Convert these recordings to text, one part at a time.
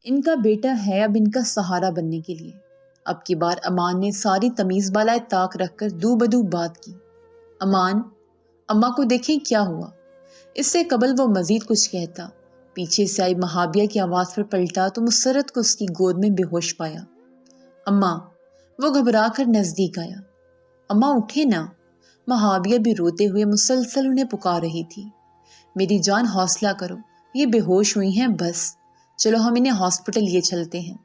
ان کا بیٹا ہے اب ان کا سہارا بننے کے لیے۔ اب کی بار امان نے ساری تمیز بالائے طاق رکھ کر دو بدو بات کی۔ امان، اماں کو دیکھیں کیا ہوا؟ اس سے قبل وہ مزید کچھ کہتا، پیچھے سے آئی مہابیہ کی آواز پر پلٹا تو مسرت کو اس کی گود میں بے ہوش پایا۔ اماں، وہ گھبرا کر نزدیک آیا۔ اماں اٹھے نا۔ مہابیہ بھی روتے ہوئے مسلسل انہیں پکار رہی تھی۔ میری جان حوصلہ کرو، یہ بے ہوش ہوئی ہیں بس، چلو ہم انہیں ہاسپٹل لیے چلتے ہیں،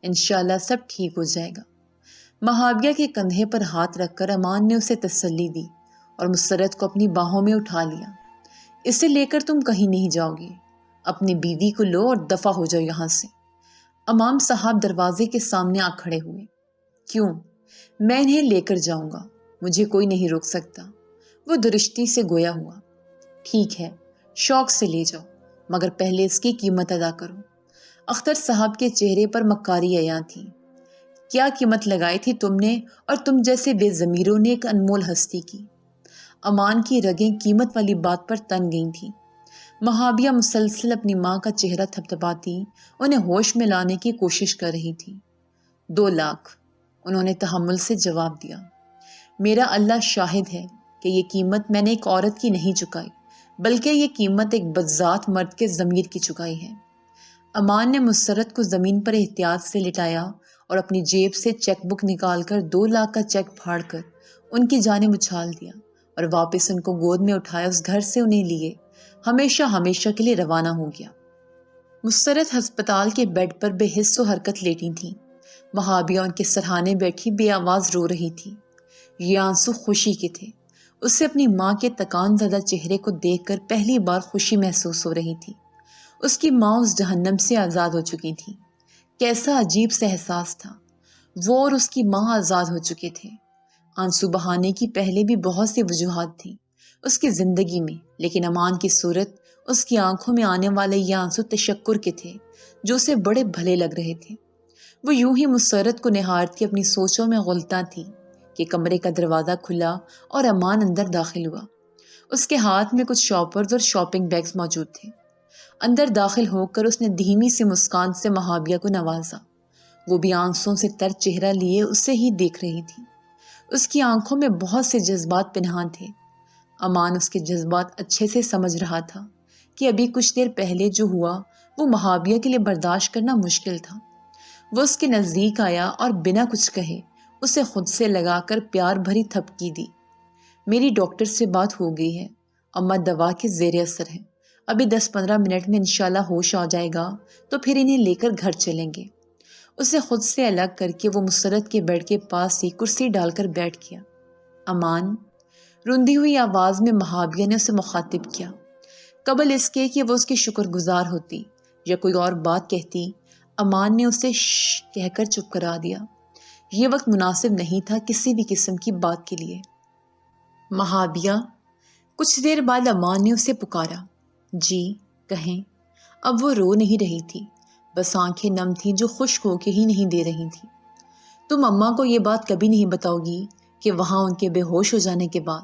انشاءاللہ سب ٹھیک ہو جائے گا۔ مہابیہ کے کندھے پر ہاتھ رکھ کر امان نے اسے تسلی دی اور مسرت کو اپنی باہوں میں اٹھا لیا۔ اسے لے کر تم کہیں نہیں جاؤ گے، اپنی بیوی کو لو اور دفع ہو جاؤ یہاں سے۔ امام صاحب دروازے کے سامنے آ کھڑے ہوئے۔ کیوں؟ میں انہیں لے کر جاؤں گا، مجھے کوئی نہیں روک سکتا، وہ درشتی سے گویا ہوا۔ ٹھیک ہے، شوق سے لے جاؤ، مگر پہلے اس کی قیمت ادا کرو۔ اختر صاحب کے چہرے پر مکاری عیاں تھی۔ کیا قیمت لگائی تھی تم نے اور تم جیسے بے ضمیروں نے ایک انمول ہستی کی؟ امان کی رگیں قیمت والی بات پر تن گئی تھیں۔ مہابیہ مسلسل اپنی ماں کا چہرہ تھپتھپاتی انہیں ہوش میں لانے کی کوشش کر رہی تھی۔ 2 لاکھ، انہوں نے تحمل سے جواب دیا۔ میرا اللہ شاہد ہے کہ یہ قیمت میں نے ایک عورت کی نہیں چکائی، بلکہ یہ قیمت ایک بدذات مرد کے ضمیر کی چکائی ہے۔ امان نے مسرت کو زمین پر احتیاط سے لٹایا اور اپنی جیب سے چیک بک نکال کر 2 لاکھ کا چیک پھاڑ کر ان کی جانب اچھال دیا اور واپس ان کو گود میں اٹھایا اس گھر سے انہیں لیے ہمیشہ ہمیشہ کے لیے روانہ ہو گیا۔ مسرت ہسپتال کے بیڈ پر بے حس و حرکت لیٹی تھی۔ مہابیہ ان کے سرہانے بیٹھی بے آواز رو رہی تھی۔ یہ آنسو خوشی کے تھے۔ اسے اپنی ماں کے تکان زدہ چہرے کو دیکھ کر پہلی بار خوشی محسوس ہو رہی تھی۔ اس کی ماں اس جہنم سے آزاد ہو چکی تھی۔ کیسا عجیب سا احساس تھا، وہ اور اس کی ماں آزاد ہو چکے تھے۔ آنسو بہانے کی پہلے بھی بہت سی وجوہات تھیں اس کی زندگی میں، لیکن امان کی صورت، اس کی آنکھوں میں آنے والے یہ آنسو تشکر کے تھے جو اسے بڑے بھلے لگ رہے تھے۔ وہ یوں ہی مسرت کو نہارتی اپنی سوچوں میں غلطاں تھی کہ کمرے کا دروازہ کھلا اور امان اندر داخل ہوا۔ اس کے ہاتھ میں کچھ شاپرز اور شاپنگ بیگز موجود تھے۔ اندر داخل ہو کر اس نے دھیمی سی مسکان سے مہابیہ کو نوازا۔ وہ بھی آنسوں سے تر چہرہ لیے اسے ہی دیکھ رہی تھی۔ اس کی آنکھوں میں بہت سے جذبات پنہاں تھے۔ امان اس کے جذبات اچھے سے سمجھ رہا تھا کہ ابھی کچھ دیر پہلے جو ہوا وہ مہابیہ کے لیے برداشت کرنا مشکل تھا۔ وہ اس کے نزدیک آیا اور بنا کچھ کہے اسے خود سے لگا کر پیار بھری تھپکی دی۔ میری ڈاکٹر سے بات ہو گئی ہے، اماں دوا کے زیر اثر ہے، ابھی 10-15 منٹ میں انشاءاللہ ہوش آ جائے گا تو پھر انہیں لے کر گھر چلیں گے۔ اسے خود سے الگ کر کے وہ مسرت کے بیڈ کے پاس ہی کرسی ڈال کر بیٹھ گیا۔ امان، روندی ہوئی آواز میں مہابیہ نے اسے مخاطب کیا۔ قبل اس کے کہ وہ اس کی شکر گزار ہوتی یا کوئی اور بات کہتی، امان نے اسے شش کہہ کر چپ کرا دیا۔ یہ وقت مناسب نہیں تھا کسی بھی قسم کی بات کے لیے۔ مہابیہ، کچھ دیر بعد امان نے اسے پکارا۔ جی کہیں۔ اب وہ رو نہیں رہی تھی، بس آنکھیں نم تھیں جو خشک ہو کے ہی نہیں دے رہی تھی۔ تم اماں کو یہ بات کبھی نہیں بتاؤ گی کہ وہاں ان کے بے ہوش ہو جانے کے بعد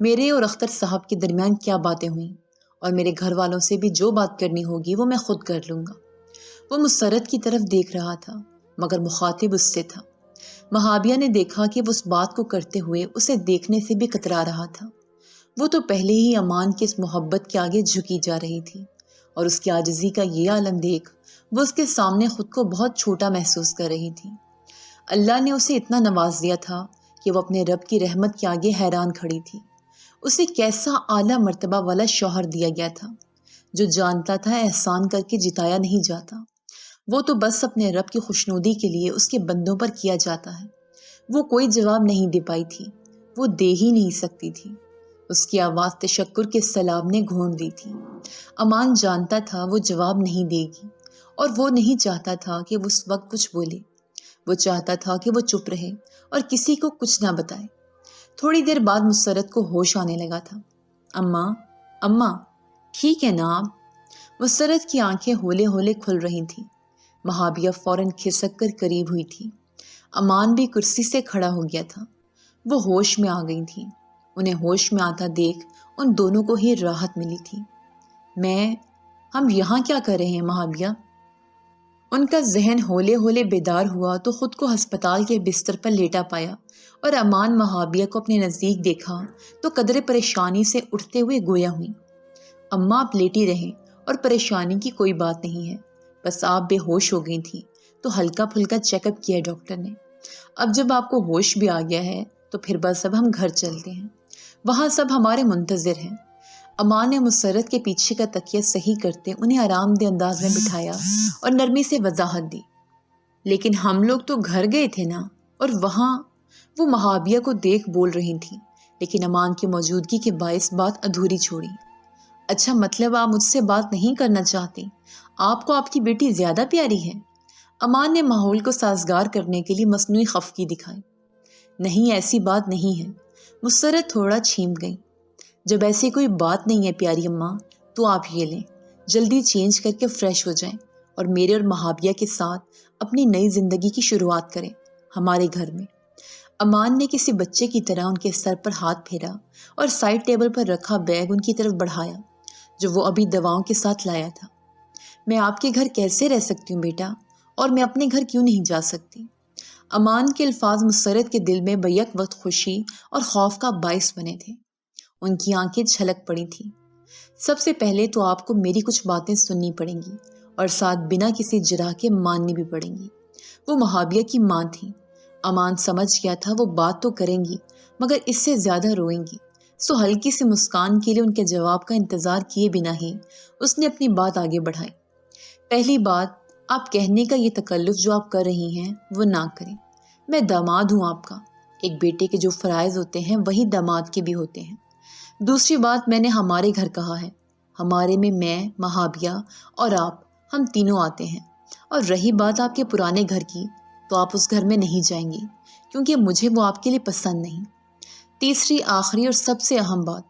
میرے اور اختر صاحب کے درمیان کیا باتیں ہوئیں، اور میرے گھر والوں سے بھی جو بات کرنی ہوگی وہ میں خود کر لوں گا۔ وہ مسرت کی طرف دیکھ رہا تھا مگر مخاطب اس سے تھا۔ مہابیہ نے دیکھا کہ وہ اس بات کو کرتے ہوئے اسے دیکھنے سے بھی کترا رہا تھا۔ وہ تو پہلے ہی امان کی اس محبت کے آگے جھکی جا رہی تھی، اور اس کی عاجزی کا یہ عالم دیکھ وہ اس کے سامنے خود کو بہت چھوٹا محسوس کر رہی تھی۔ اللہ نے اسے اتنا نواز دیا تھا کہ وہ اپنے رب کی رحمت کے آگے حیران کھڑی تھی۔ اسے کیسا اعلیٰ مرتبہ والا شوہر دیا گیا تھا جو جانتا تھا احسان کر کے جتایا نہیں جاتا، وہ تو بس اپنے رب کی خوشنودی کے لیے اس کے بندوں پر کیا جاتا ہے۔ وہ کوئی جواب نہیں دے پائی تھی، وہ دے ہی نہیں سکتی تھی۔ اس کی آواز تشکر کے سلام نے گھونٹ دی تھی۔ امان جانتا تھا وہ جواب نہیں دے گی، اور وہ نہیں چاہتا تھا کہ وہ اس وقت کچھ بولے۔ وہ چاہتا تھا کہ وہ چپ رہے اور کسی کو کچھ نہ بتائے۔ تھوڑی دیر بعد مسرت کو ہوش آنے لگا تھا۔ اماں، اماں، ٹھیک ہے نا آپ؟ مسرت کی آنکھیں ہولے ہولے کھل رہی تھیں۔ مہابیہ فوراً کھسک کر قریب ہوئی تھی۔ امان بھی کرسی سے کھڑا ہو گیا تھا۔ وہ ہوش میں آ گئی تھی۔ انہیں ہوش میں آتا دیکھ ان دونوں کو ہی راحت ملی تھی۔ ہم یہاں کیا کر رہے ہیں مہابیہ؟ ان کا ذہن ہولے ہولے بیدار ہوا تو خود کو ہسپتال کے بستر پر لیٹا پایا اور امان مہابیہ کو اپنے نزدیک دیکھا تو قدرے پریشانی سے اٹھتے ہوئے گویا ہوئی۔ اماں آپ لیٹی رہیں اور پریشانی کی کوئی بات نہیں ہے، بس آپ بے ہوش ہو گئی تھی تو ہلکا پھلکا چیک اپ کیا ڈاکٹر نے۔ اب جب آپ کو ہوش بھی آ گیا ہے تو پھر بس اب ہم گھر چلتے ہیں، وہاں سب ہمارے منتظر ہیں۔ امان نے مسرت کے پیچھے کا تکیہ صحیح کرتے انہیں آرام دہ انداز میں بٹھایا اور نرمی سے وضاحت دی، لیکن ہم لوگ تو گھر گئے تھے نا، اور وہاں وہ مہابیہ کو دیکھ بول رہی تھی، لیکن امان کی موجودگی کے باعث بات ادھوری چھوڑی۔ اچھا، مطلب آپ مجھ سے بات نہیں کرنا چاہتی؟ آپ کو آپ کی بیٹی زیادہ پیاری ہے؟ امان نے ماحول کو سازگار کرنے کے لیے مصنوعی خفگی دکھائی۔ نہیں، ایسی بات نہیں ہے۔ مسرت تھوڑا چھیم گئی۔ جب ایسی کوئی بات نہیں ہے پیاری اماں، تو آپ یہ لیں، جلدی چینج کر کے فریش ہو جائیں اور میرے اور مہابیہ کے ساتھ اپنی نئی زندگی کی شروعات کریں ہمارے گھر میں۔ امان نے کسی بچے کی طرح ان کے سر پر ہاتھ پھیرا اور سائڈ ٹیبل پر رکھا بیگ ان کی طرف بڑھایا جو وہ ابھی دواؤں کے ساتھ لایا تھا۔ میں آپ کے گھر کیسے رہ سکتی ہوں بیٹا، اور میں اپنے گھر کیوں نہیں جا سکتی؟ امان کے الفاظ مسرت کے دل میں بیک وقت خوشی اور خوف کا باعث بنے تھے۔ ان کی آنکھیں چھلک پڑی تھیں۔ سب سے پہلے تو آپ کو میری کچھ باتیں سننی پڑیں گی اور ساتھ بنا کسی جرح کے ماننی بھی پڑیں گی۔ وہ مہابیہ کی ماں تھیں۔ امان سمجھ گیا تھا وہ بات تو کریں گی مگر اس سے زیادہ روئیں گی، سو ہلکی سی مسکان کے لیے ان کے جواب کا انتظار کیے بنا ہی اس نے اپنی بات آگے بڑھائی۔ پہلی بات، آپ کہنے کا یہ تکلف جو آپ کر رہی ہیں وہ نہ کریں۔ میں داماد ہوں آپ کا، ایک بیٹے کے جو فرائض ہوتے ہیں وہی داماد کے بھی ہوتے ہیں۔ دوسری بات، میں نے ہمارے گھر کہا ہے، ہمارے میں مہابیہ اور آپ، ہم تینوں آتے ہیں۔ اور رہی بات آپ کے پرانے گھر کی، تو آپ اس گھر میں نہیں جائیں گی کیونکہ مجھے وہ آپ کے لیے پسند نہیں۔ تیسری، آخری اور سب سے اہم بات،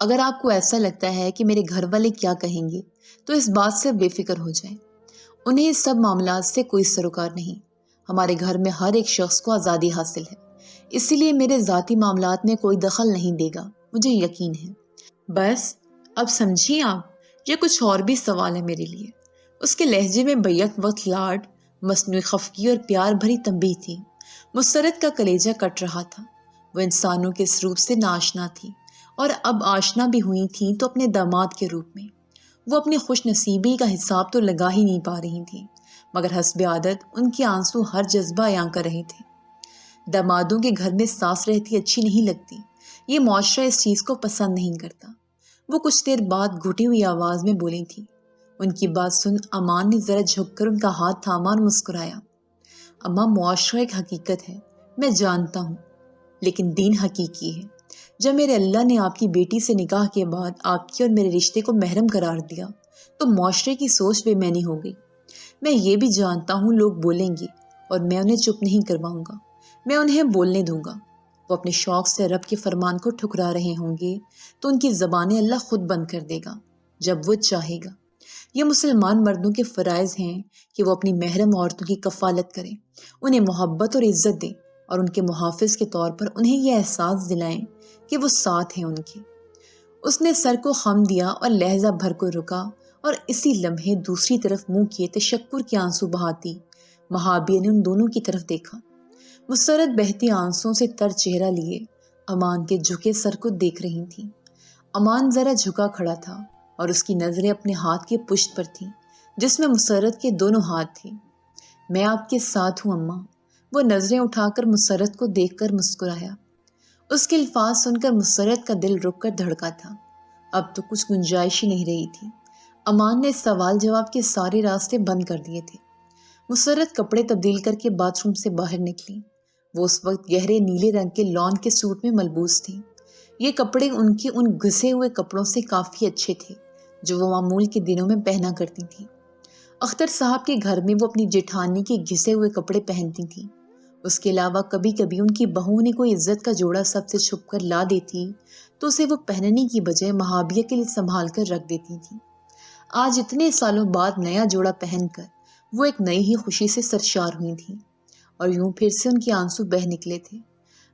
اگر آپ کو ایسا لگتا ہے کہ میرے گھر والے کیا کہیں گے تو اس بات سے بے فکر ہو جائیں، انہیں اس سب معاملات سے کوئی سروکار نہیں۔ ہمارے گھر میں ہر ایک شخص کو آزادی حاصل ہے، اسی لیے میرے ذاتی معاملات میں کوئی دخل نہیں دے گا، مجھے یقین ہے۔ بس اب سمجھیے آپ، یہ کچھ اور بھی سوال ہے میرے لیے۔ اس کے لہجے میں بیک وقت لاڈ، مصنوعی خفگی اور پیار بھری تنبیہ تھی۔ مسرت کا کلیجہ کٹ رہا تھا۔ وہ انسانوں کے اس روپ سے ناشنا تھی اور اب آشنا بھی ہوئی تھیں تو اپنے داماد کے روپ میں۔ وہ اپنی خوش نصیبی کا حساب تو لگا ہی نہیں پا رہی تھیں، مگر حسب عادت ان کے آنسو ہر جذبہ عیاں کر رہے تھے۔ دامادوں کے گھر میں ساس رہتی اچھی نہیں لگتی، یہ معاشرہ اس چیز کو پسند نہیں کرتا۔ وہ کچھ دیر بعد گھٹی ہوئی آواز میں بولی تھی۔ ان کی بات سن امان نے ذرا جھک کر ان کا ہاتھ تھاما اور مسکرایا۔ اماں، معاشرہ ایک حقیقت ہے، میں جانتا ہوں، لیکن دین حقیقی ہے۔ جب میرے اللہ نے آپ کی بیٹی سے نکاح کے بعد آپ کی اور میرے رشتے کو محرم قرار دیا تو معاشرے کی سوچ بے معنی ہو گئی۔ میں یہ بھی جانتا ہوں لوگ بولیں گے اور میں انہیں چپ نہیں کرواؤں گا، میں انہیں بولنے دوں گا۔ وہ اپنے شوق سے رب کے فرمان کو ٹھکرا رہے ہوں گے تو ان کی زبانیں اللہ خود بند کر دے گا جب وہ چاہے گا۔ یہ مسلمان مردوں کے فرائض ہیں کہ وہ اپنی محرم عورتوں کی کفالت کریں، انہیں محبت اور عزت دیں اور ان کے محافظ کے طور پر انہیں یہ احساس دلائیں کہ وہ ساتھ ہیں ان کے۔ اس نے سر کو خم دیا اور لہجہ بھر کو رکا اور اسی لمحے دوسری طرف منہ کیے تشکر کے آنسو بہاتی مہابیہ نے ان دونوں کی طرف دیکھا۔ مسرت بہتی آنسوں سے تر چہرہ لیے امان کے جھکے سر کو دیکھ رہی تھی۔ امان ذرا جھکا کھڑا تھا اور اس کی نظریں اپنے ہاتھ کی پشت پر تھیں جس میں مسرت کے دونوں ہاتھ تھے۔ میں آپ کے ساتھ ہوں اماں۔ وہ نظریں اٹھا کر مسرت کو دیکھ کر مسکرایا۔ اس کے الفاظ سن کر مسرت کا دل رک کر دھڑکا تھا۔ اب تو کچھ گنجائش ہی نہیں رہی تھی۔ امان نے سوال جواب کے سارے راستے بند کر دیے تھے۔ مسرت کپڑے تبدیل کر کے باتھ روم سے باہر نکلی۔ وہ اس وقت گہرے نیلے رنگ کے لان کے سوٹ میں ملبوس تھی۔ یہ کپڑے ان کے ان گھسے ہوئے کپڑوں سے کافی اچھے تھے جو وہ معمول کے دنوں میں پہنا کرتی تھی۔ اختر صاحب کے گھر میں وہ اپنی جیٹھانی کے گھسے ہوئے کپڑے پہنتی تھی۔ اس کے علاوہ کبھی کبھی ان کی بہو نے کوئی عزت کا جوڑا سب سے چھپ کر لا دیتی تو اسے وہ پہننے کی بجائے مہابیہ کے لیے سنبھال کر رکھ دیتی تھی۔ آج اتنے سالوں بعد نیا جوڑا پہن کر وہ ایک نئی ہی خوشی سے سرشار ہوئی تھی اور یوں پھر سے ان کے آنسو بہہ نکلے تھے۔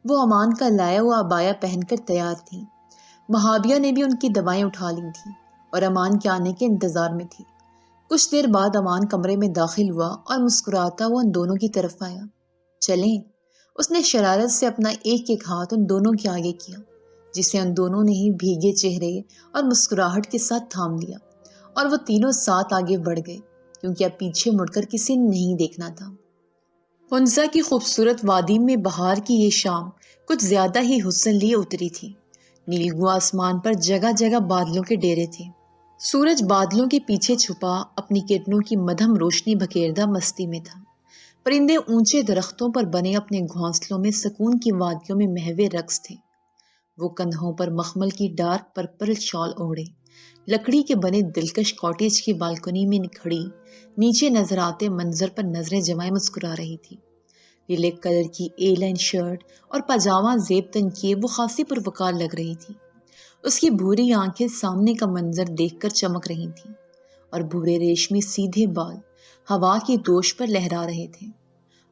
وہ امان کا لایا ہوا عبایا پہن کر تیار تھی۔ مہابیہ نے بھی ان کی دوائیں اٹھا لی تھیں اور امان کے آنے کے انتظار میں تھی۔ کچھ دیر بعد امان کمرے میں داخل ہوا اور مسکراتا ہوا ان دونوں کی طرف آیا۔ چلیں، اس نے شرارت سے اپنا ایک ایک ہاتھ ان دونوں کے آگے کیا، جسے ان دونوں نے ہی بھیگے چہرے اور مسکراہٹ کے ساتھ تھام لیا، اور وہ تینوں ساتھ آگے بڑھ گئے کیونکہ اب پیچھے مڑ کر کسی نے نہیں دیکھنا تھا۔ ہنزا کی خوبصورت وادی میں بہار کی یہ شام کچھ زیادہ ہی حسن لیے اتری تھی۔ نیلگوں آسمان پر جگہ جگہ بادلوں کے ڈیرے تھے۔ سورج بادلوں کے پیچھے چھپا اپنی کرنوں کی مدھم روشنی بکھیردہ مستی میں تھا۔ پرندے اونچے درختوں پر بنے اپنے گھونسلوں میں سکون کی وادیوں میں محو رقص تھے۔ وہ کندھوں پر مخمل کی ڈارک پرپل شال اوڑھے لکڑی کے بنے دلکش کاٹیج کی بالکنی میں کھڑی نیچے نظر آتے منظر پر نظریں جمائے مسکرا رہی تھی۔ لیلے کلر کی اے لائن شرٹ اور پاجامہ زیب تن کیے وہ خاصی پروقار لگ رہی تھی۔ اس کی بھوری آنکھیں سامنے کا منظر دیکھ کر چمک رہی تھیں اور بھورے ریشمی سیدھے بال ہوا کی دوش پر لہرا رہے تھے۔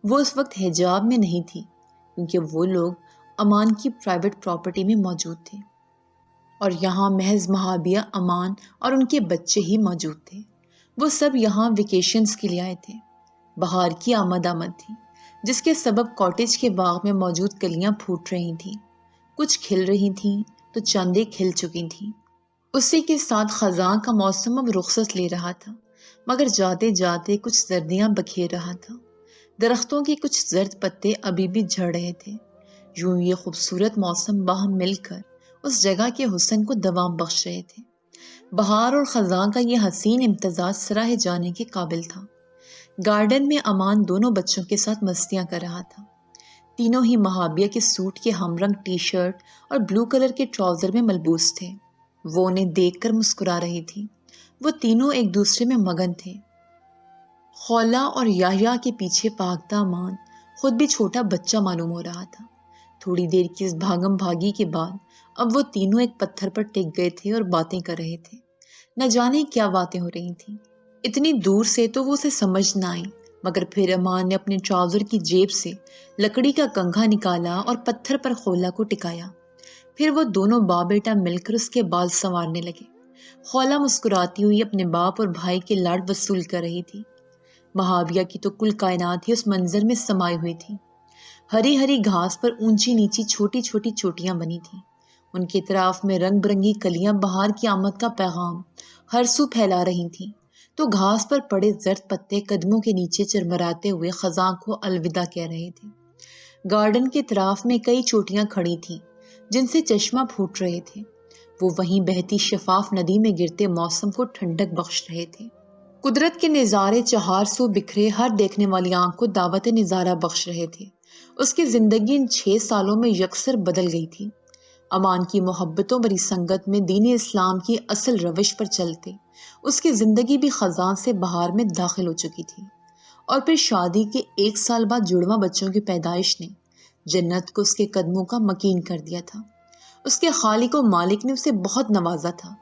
وہ اس وقت حجاب میں نہیں تھی کیونکہ وہ لوگ امان کی پرائیویٹ پراپرٹی میں موجود تھے اور یہاں محض مہابیہ امان اور ان کے بچے ہی موجود تھے۔ وہ سب یہاں ویکیشنز کے لیے آئے تھے۔ بہار کی آمد تھی جس کے سبب کاٹیج کے باغ میں موجود کلیاں پھوٹ رہی تھیں، کچھ کھل رہی تھیں تو چاندیں کھل چکی تھیں۔ اسی کے ساتھ خزاں کا موسم اب رخصت لے رہا تھا، مگر جاتے جاتے کچھ زردیاں بکھیر رہا تھا۔ درختوں کے کچھ زرد پتے ابھی بھی جھڑ رہے تھے۔ یوں یہ خوبصورت موسم باہم مل کر اس جگہ کے حسن کو دوام بخش رہے تھے۔ بہار اور خزاں کا یہ حسین امتزاج سراہے جانے کے قابل تھا۔ گارڈن میں امان دونوں بچوں کے ساتھ مستیاں کر رہا تھا۔ تینوں ہی مہابیہ کے سوٹ کے ہم رنگ ٹی شرٹ اور بلو کلر کے ٹراؤزر میں ملبوس تھے۔ وہ انہیں دیکھ کر مسکرا رہی تھی۔ وہ تینوں ایک دوسرے میں مگن تھے۔ خولا اور یحییٰ کے پیچھے بھاگتا امان خود بھی چھوٹا بچہ معلوم ہو رہا تھا۔ تھوڑی دیر کی اس بھاگم بھاگی کے بعد اب وہ تینوں ایک پتھر پر ٹک گئے تھے اور باتیں کر رہے تھے۔ نہ جانے کیا باتیں ہو رہی تھیں۔ اتنی دور سے تو وہ اسے سمجھ نہ آئی، مگر پھر امان نے اپنے ٹراؤزر کی جیب سے لکڑی کا کنگھا نکالا اور پتھر پر خولا کو ٹکایا۔ پھر وہ دونوں باپ بیٹا مل کر اس کے بال سنوارنے لگے۔ خولا مسکراتی ہوئی اپنے باپ اور بھائی کے لاڈ وصول کر رہی تھی۔ مہابیہ کی تو کل کائنات ہی اس منظر میں سمائی ہوئی تھی۔ ہری ہری گھاس پر اونچی نیچی چھوٹی چھوٹی چوٹیاں بنی تھیں۔ ان کے اطراف میں رنگ برنگی کلیاں بہار کی آمد کا پیغام ہر سو پھیلا رہی تھیں، تو گھاس پر پڑے زرد پتے قدموں کے نیچے چرمراتے ہوئے خزاں کو الوداع کہہ رہے تھے۔ گارڈن کے اطراف میں کئی چوٹیاں کھڑی تھیں جن سے چشمہ پھوٹ رہے تھے۔ وہ وہیں بہتی شفاف ندی میں گرتے موسم کو ٹھنڈک بخش رہے تھے۔ قدرت کے نظارے چہار سو بکھرے ہر دیکھنے والی آنکھ کو دعوت نظارہ بخش رہے تھے۔ اس کی زندگی ان 6 سالوں میں یکسر بدل گئی تھی۔ امان کی محبتوں بری سنگت میں دین اسلام کی اصل روش پر چلتے اس کی زندگی بھی خزاں سے بہار میں داخل ہو چکی تھی، اور پھر شادی کے 1 سال بعد جڑواں بچوں کی پیدائش نے جنت کو اس کے قدموں کا مکین کر دیا تھا۔ اس کے خالق و مالک نے اسے بہت نوازا تھا۔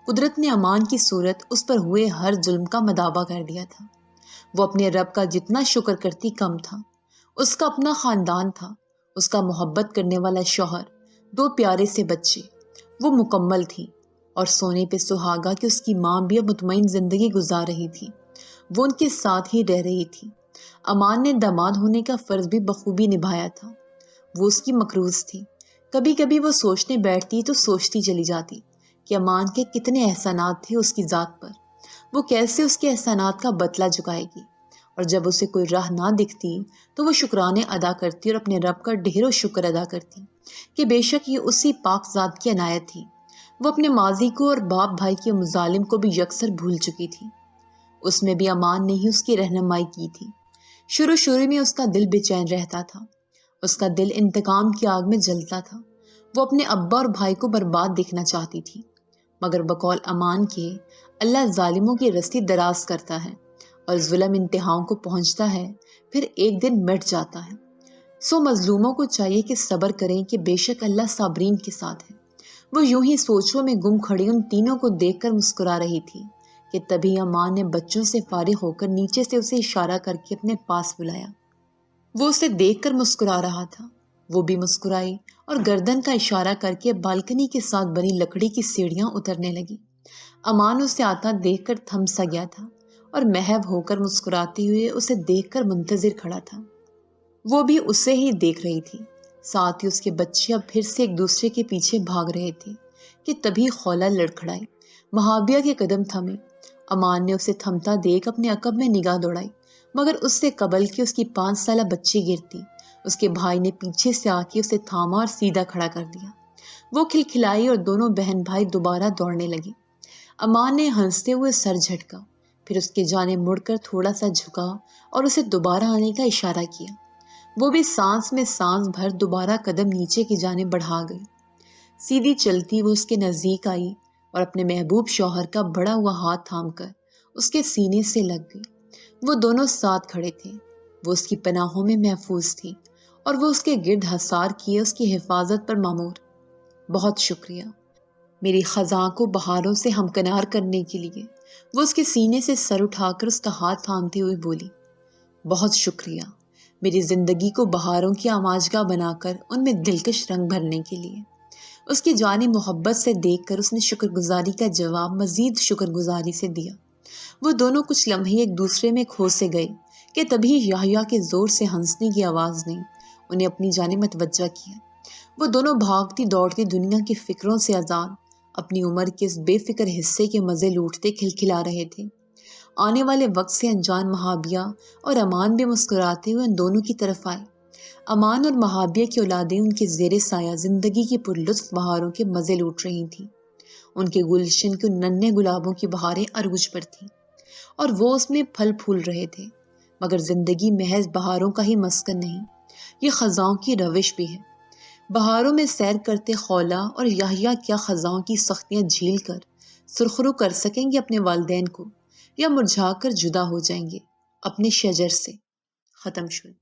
قدرت نے امان کی صورت اس پر ہوئے ہر ظلم کا مداوع کر دیا تھا۔ وہ اپنے رب کا جتنا شکر کرتی کم تھا۔ اس کا اپنا خاندان تھا، اس کا محبت کرنے والا شوہر، 2 پیارے سے بچے، وہ مکمل تھی، اور سونے پہ سہاگا کہ اس کی ماں بھی اب مطمئن زندگی گزار رہی تھی۔ وہ ان کے ساتھ ہی رہ رہی تھی۔ امان نے داماد ہونے کا فرض بھی بخوبی نبھایا تھا۔ وہ اس کی مکروز تھی۔ کبھی کبھی وہ سوچنے بیٹھتی تو سوچتی چلی جاتی کہ امان کے کتنے احسانات تھے اس کی ذات پر، وہ کیسے اس کے احسانات کا بدلہ چکائے گی، اور جب اسے کوئی راہ نہ دکھتی تو وہ شکرانے ادا کرتی اور اپنے رب کا ڈھیروں شکر ادا کرتی کہ بے شک یہ اسی پاک ذات کی عنایت تھی۔ وہ اپنے ماضی کو اور باپ بھائی کے مظالم کو بھی یکسر بھول چکی تھی۔ اس میں بھی امان نے ہی اس کی رہنمائی کی تھی۔ شروع میں اس کا دل بے چین رہتا تھا، اس کا دل انتقام کی آگ میں جلتا تھا۔ وہ اپنے ابا اور بھائی کو برباد دیکھنا چاہتی تھی، مگر بقول امان کے اللہ ظالموں کی رسی دراز کرتا ہے اور ظلم انتہاؤں کو پہنچتا ہے، پھر ایک دن مٹ جاتا ہے۔ سو مظلوموں کو چاہیے کہ صبر کریں کہ بے شک اللہ صابرین کے ساتھ ہے۔ وہ یوں ہی سوچوں میں گم کھڑی ان تینوں کو دیکھ کر مسکرا رہی تھی کہ تبھی امان نے بچوں سے فارغ ہو کر نیچے سے اسے اشارہ کر کے اپنے پاس بلایا۔ وہ اسے دیکھ کر مسکرا رہا تھا۔ وہ بھی مسکرائی اور گردن کا اشارہ کر کے بالکنی کے ساتھ بنی لکڑی کی سیڑھیاں اترنے لگی۔ امان اسے آتا دیکھ کر تھم سا گیا تھا اور محو ہو کر مسکراتے ہوئے اسے دیکھ کر منتظر کھڑا تھا۔ وہ بھی اسے ہی دیکھ رہی تھی۔ ساتھ ہی اس کے بچے اب پھر سے ایک دوسرے کے پیچھے بھاگ رہے تھے کہ تبھی خولا لڑکھڑائی۔ مہابیہ کے قدم تھمے۔ امان نے اسے تھمتا دیکھ اپنے عقب میں نگاہ دوڑائی، مگر اس سے قبل کہ اس کی 5 سالہ بچی گرتی، اس کے بھائی نے پیچھے سے آ کے اسے تھاما اور سیدھا کھڑا کر دیا۔ وہ کھلکھلائی اور دونوں بہن بھائی دوبارہ دوڑنے لگے۔ امان نے ہنستے ہوئے سر جھٹکا، پھر اس کے جانب مڑ کر تھوڑا سا جھکا اور اسے دوبارہ آنے کا اشارہ کیا۔ وہ بھی سانس میں سانس بھر دوبارہ قدم نیچے کی جانب بڑھا گئی۔ سیدھی چلتی وہ اس کے نزدیک آئی اور اپنے محبوب شوہر کا بڑا ہوا ہاتھ تھام کر اس کے سینے سے لگ گئی۔ وہ دونوں ساتھ کھڑے تھے۔ وہ اس کی پناہوں میں محفوظ تھی اور وہ اس کے گرد حصار کیے اس کی حفاظت پر مامور۔ بہت شکریہ میری خزاں کو بہاروں سے ہمکنار کرنے کے لیے۔ وہ اس کے سینے سے سر اٹھا کر اس کا ہاتھ تھامتے ہوئے بولی، بہت شکریہ میری زندگی کو بہاروں کی آماجگاہ بنا کر ان میں دلکش رنگ بھرنے کے لیے۔ اس کی جانب محبت سے دیکھ کر اس نے شکر گزاری کا جواب مزید شکر گزاری سے دیا۔ وہ دونوں کچھ لمحے ایک دوسرے میں کھو سے گئے کہ تبھی یحییٰ کے زور سے ہنسنے کی آواز نے انہیں اپنی جانب متوجہ کیا۔ وہ دونوں بھاگتی دوڑتی دنیا کی فکروں سے آزاد اپنی عمر کے اس بے فکر حصے کے مزے لوٹتے کھلکھلا رہے تھے۔ آنے والے وقت سے انجان مہابیہ اور امان بھی مسکراتے ہوئے ان دونوں کی طرف آئے۔ امان اور مہابیہ کی اولادیں ان کے زیر سایہ زندگی کی پرلطف بہاروں کے مزے لوٹ رہی تھیں۔ ان کے گلشن کے ننھے گلابوں کی بہاریں عروج پر تھیں اور وہ اس میں پھل پھول رہے تھے، مگر زندگی محض بہاروں کا ہی مسکن نہیں، یہ خزاؤں کی روش بھی ہے۔ بہاروں میں سیر کرتے خولا اور یحییٰ کیا خزاؤں کی سختیاں جھیل کر سرخرو کر سکیں گے اپنے والدین کو، یا مرجھا کر جدا ہو جائیں گے اپنے شجر سے؟ ختم شد۔